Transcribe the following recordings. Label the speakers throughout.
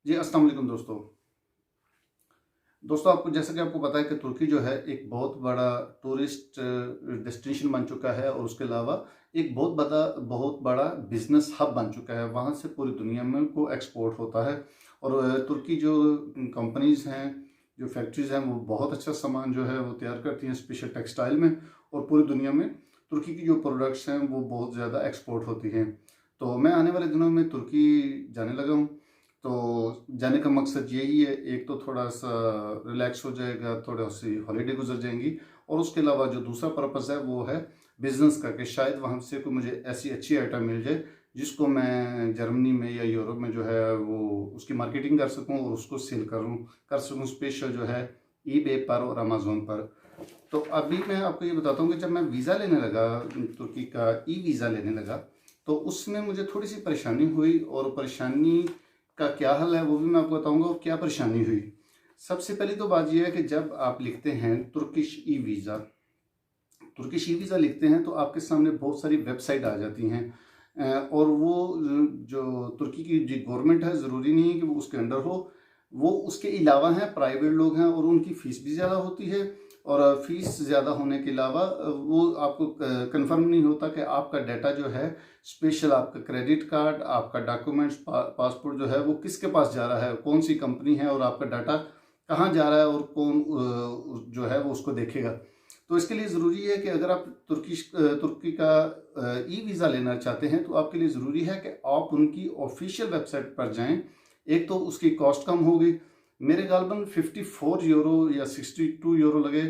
Speaker 1: जी अस्सलाम वालेकुम दोस्तों आपको जैसा कि आपको पता है कि तुर्की जो है एक बहुत बड़ा टूरिस्ट डेस्टिनेशन बन चुका है और उसके अलावा एक बहुत बड़ा बिजनेस हब बन चुका है। वहाँ से पूरी दुनिया में को एक्सपोर्ट होता है और तुर्की जो कंपनीज हैं, जो फैक्ट्रीज हैं, वो बहुत अच्छा सामान जो है वो तैयार करती हैं स्पेशल टेक्सटाइल में, और पूरी दुनिया में तुर्की की जो प्रोडक्ट्स हैं वो बहुत ज़्यादा एक्सपोर्ट होती हैं। तो मैं आने वाले दिनों में तुर्की जाने लगा हूँ। तो जाने का मकसद यही है, एक तो थोड़ा सा रिलैक्स हो जाएगा, थोड़ा सी हॉलीडे गुजर जाएंगी, और उसके अलावा जो दूसरा पर्पज़ है वो है बिज़नेस का, कि शायद वहाँ से कोई मुझे ऐसी अच्छी आइटम मिल जाए जिसको मैं जर्मनी में या यूरोप में जो है वो उसकी मार्केटिंग कर सकूँ और उसको सेल कर सकूँ स्पेशल जो है ईबे पर और अमेज़ोन पर। तो अभी मैं आपको ये बताता हूँ कि जब मैं वीज़ा लेने लगा, तुर्की का ई वीज़ा लेने लगा, तो उसमें मुझे थोड़ी सी परेशानी हुई, और परेशानी का क्या हल है वो भी मैं आपको बताऊंगा और क्या परेशानी हुई। सबसे पहली तो बात यह है कि जब आप लिखते हैं तुर्किश ई वीज़ा लिखते हैं तो आपके सामने बहुत सारी वेबसाइट आ जाती हैं, और वो जो तुर्की की जो गवर्नमेंट है, ज़रूरी नहीं है कि वो उसके अंडर हो, वो उसके अलावा हैं, प्राइवेट लोग हैं, और उनकी फ़ीस भी ज़्यादा होती है। और फीस ज़्यादा होने के अलावा वो आपको कंफर्म नहीं होता कि आपका डाटा जो है, स्पेशल आपका क्रेडिट कार्ड, आपका डॉक्यूमेंट्स, पासपोर्ट जो है वो किसके पास जा रहा है, कौन सी कंपनी है, और आपका डाटा कहाँ जा रहा है, और कौन जो है वो उसको देखेगा। तो इसके लिए ज़रूरी है कि अगर आप तुर्की का ई वीज़ा लेना चाहते हैं तो आपके लिए ज़रूरी है कि आप उनकी ऑफिशियल वेबसाइट पर जाएं। एक तो उसकी कॉस्ट कम होगी, मेरे गालबन 54 यूरो या 62 यूरो लगे,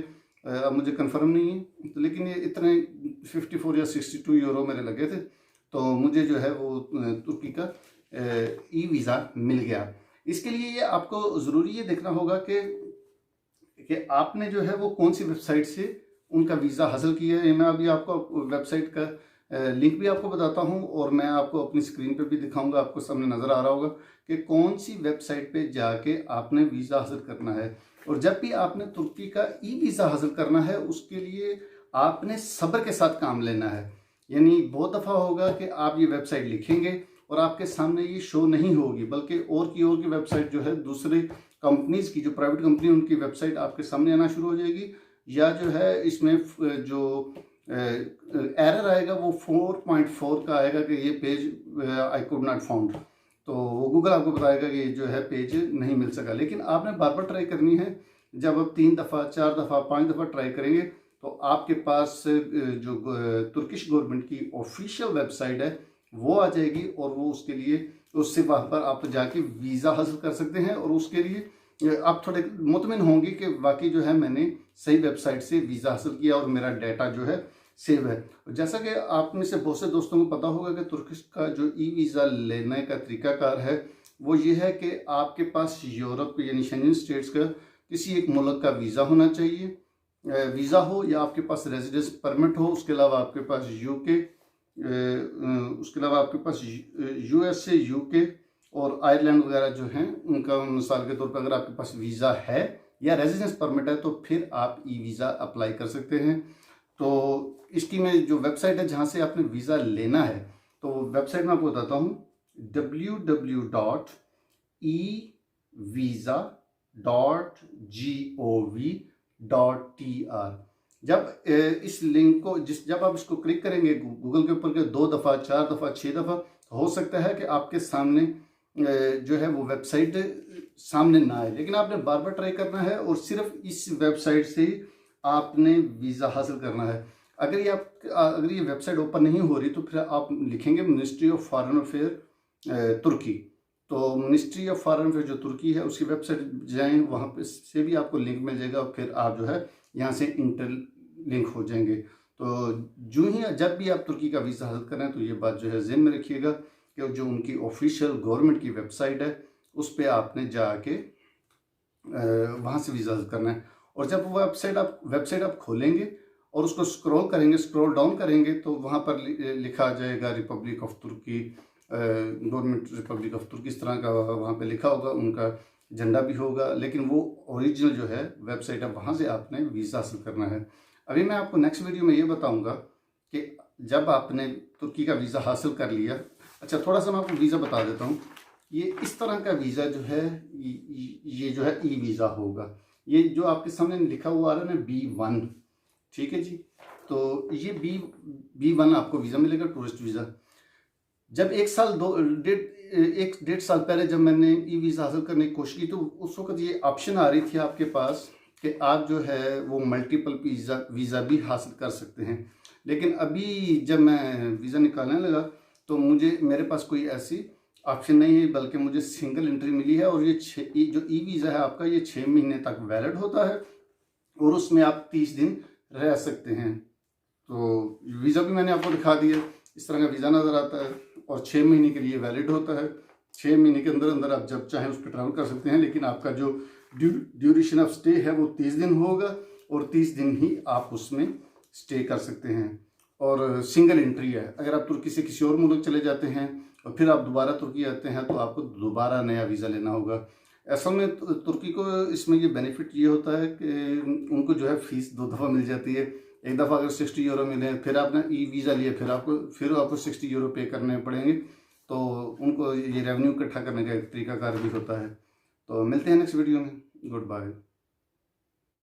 Speaker 1: अब मुझे कंफर्म नहीं है, तो लेकिन ये इतने 54 या 62 यूरो मेरे लगे थे, तो मुझे जो है वो तुर्की का ई वीज़ा मिल गया। इसके लिए ये आपको ज़रूरी ये देखना होगा कि आपने जो है वो कौन सी वेबसाइट से उनका वीज़ा हासिल किया है। मैं अभी आपको वेबसाइट का लिंक भी आपको बताता हूँ, और मैं आपको अपनी स्क्रीन पे भी दिखाऊंगा, आपको सामने नज़र आ रहा होगा कि कौन सी वेबसाइट पे जाके आपने वीज़ा हासिल करना है। और जब भी आपने तुर्की का ई वीज़ा हासिल करना है, उसके लिए आपने सब्र के साथ काम लेना है। यानी बहुत दफ़ा होगा कि आप ये वेबसाइट लिखेंगे और आपके सामने ये शो नहीं होगी, बल्कि और की वेबसाइट जो है, दूसरे कंपनीज की जो प्राइवेट कंपनी, उनकी वेबसाइट आपके सामने आना शुरू हो जाएगी, या जो है इसमें जो एरर आएगा वो 4.4 का आएगा कि ये page I could not found. तो वो गूगल आपको बताएगा कि जो है पेज नहीं मिल सका। लेकिन आपने बार बार ट्राई करनी है। जब आप 3 दफ़ा, 4 दफ़ा, 5 दफ़ा ट्राई करेंगे तो आपके पास जो तुर्किश गवर्नमेंट की ऑफिशियल वेबसाइट है वो आ जाएगी, और वो उसके लिए उससे वहाँ पर आप जाके वीज़ा हासिल कर सकते हैं, और उसके लिए आप थोड़े मुतमिन होंगे कि वाकई जो है मैंने सही वेबसाइट से वीज़ा हासिल किया और मेरा डाटा जो है सेव है। जैसा कि आप में से बहुत से दोस्तों को पता होगा कि तुर्किश का जो ई वीज़ा लेने का तरीकाकार है वो ये है कि आपके पास यूरोप यानी शेंजन स्टेट्स का किसी एक मुल्क का वीज़ा होना चाहिए, वीज़ा हो, या आपके पास रेजिडेंस परमिट हो, उसके अलावा आपके पास USA, UK और आयरलैंड वगैरह जो हैं उनका, मिसाल के तौर पर अगर आपके पास वीज़ा है या रेजिडेंस परमिट है तो फिर आप ई वीज़ा अप्लाई कर सकते हैं। तो इसकी मैं जो वेबसाइट है जहाँ से आपने वीज़ा लेना है, तो वेबसाइट मैं आपको बताता हूँ, www.evisa.gov.tr। जब इस लिंक को जब आप इसको क्लिक करेंगे गूगल के ऊपर के 2 दफ़ा, 4 दफ़ा, 6 दफ़ा, हो सकता है कि आपके सामने जो है वो वेबसाइट सामने ना आए, लेकिन आपने बार बार ट्राई करना है और सिर्फ इस वेबसाइट से ही आपने वीज़ा हासिल करना है। अगर ये वेबसाइट ओपन नहीं हो रही तो फिर आप लिखेंगे मिनिस्ट्री ऑफ फॉरेन अफेयर तुर्की। तो मिनिस्ट्री ऑफ फॉरेन अफेयर जो तुर्की है उसकी वेबसाइट जाएं, वहाँ पे से भी आपको लिंक मिल जाएगा, और फिर आप जो है यहाँ से इंटर लिंक हो जाएंगे। तो जब भी आप तुर्की का वीज़ा हासिल करें तो ये बात जो है ज़हन में रखिएगा कि जो उनकी ऑफिशियल गवर्नमेंट की वेबसाइट है उस पर आपने जाके वहाँ से वीज़ा हासिल करना है। और जब वो वेबसाइट आप खोलेंगे और उसको स्क्रॉल डाउन करेंगे तो वहाँ पर लिखा आ जाएगा Republic of Türkiye, government Republic of Türkiye, इस तरह का वहाँ पे लिखा होगा, उनका झंडा भी होगा, लेकिन वो ओरिजिनल जो है वेबसाइट है वहाँ से आपने वीज़ा हासिल करना है। अभी मैं आपको नेक्स्ट वीडियो में ये बताऊँगा कि जब आपने तुर्की का वीज़ा हासिल कर लिया, अच्छा थोड़ा सा मैं आपको वीज़ा बता देता हूँ। ये इस तरह का वीज़ा जो है ये जो है ई वीज़ा होगा। ये जो आपके सामने लिखा हुआ आ रहा है ना B1, ठीक है जी। तो ये B1 आपको वीज़ा मिलेगा, टूरिस्ट वीज़ा। जब एक डेढ़ साल पहले जब मैंने ई वीज़ा हासिल करने की कोशिश की तो उस वक्त ये ऑप्शन आ रही थी आपके पास कि आप जो है वो मल्टीपल वीज़ा भी हासिल कर सकते हैं। लेकिन अभी जब मैं वीज़ा निकालने लगा तो मेरे पास कोई ऐसी ऑप्शन नहीं है, बल्कि मुझे सिंगल एंट्री मिली है। और ये जो ई वीज़ा है आपका, ये 6 महीने तक वैलिड होता है और उसमें आप 30 दिन रह सकते हैं। तो वीज़ा भी मैंने आपको दिखा दिया, इस तरह का वीज़ा नज़र आता है और 6 महीने के लिए वैलिड होता है। 6 महीने के अंदर अंदर आप जब चाहें उस पर ट्रैवल कर सकते हैं, लेकिन आपका जो ड्यूरेशन ऑफ स्टे है वो 30 दिन होगा और 30 दिन ही आप उसमें स्टे कर सकते हैं। और सिंगल एंट्री है। अगर आप तुर्की से किसी और मुल्क चले जाते हैं और फिर आप दोबारा तुर्की आते हैं तो आपको दोबारा नया वीज़ा लेना होगा। असल में तुर्की को इसमें ये बेनिफिट ये होता है कि उनको जो है फ़ीस 2 दफ़ा मिल जाती है। एक दफ़ा अगर 60 यूरो मिले, फिर आपने ई वीज़ा लिया, फिर आपको 60 यूरो पे करने पड़ेंगे। तो उनको ये रेवेन्यू इकट्ठा करने का एक तरीकाकार भी होता है। तो मिलते हैं नेक्स्ट वीडियो में। Good bye.